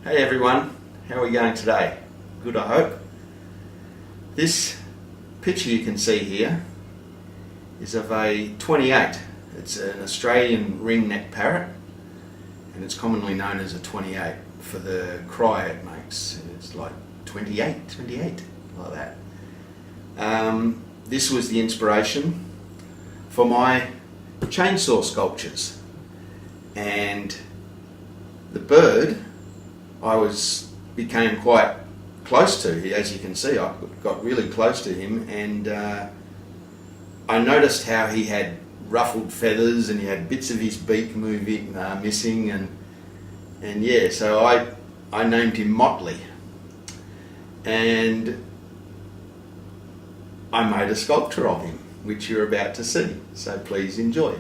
Hey everyone, how are we going today? Good, I hope. This picture you can see here is of a 28. It's an Australian ringneck parrot and it's commonly known as a 28 for the cry it makes. It's like 28, like that. This was the inspiration for my chainsaw sculptures, and the bird became quite close to. As you can see, I got really close to him, and I noticed how he had ruffled feathers and he had bits of his beak missing, and yeah, so I named him Motley, and I made a sculpture of him, which you're about to see, so please enjoy.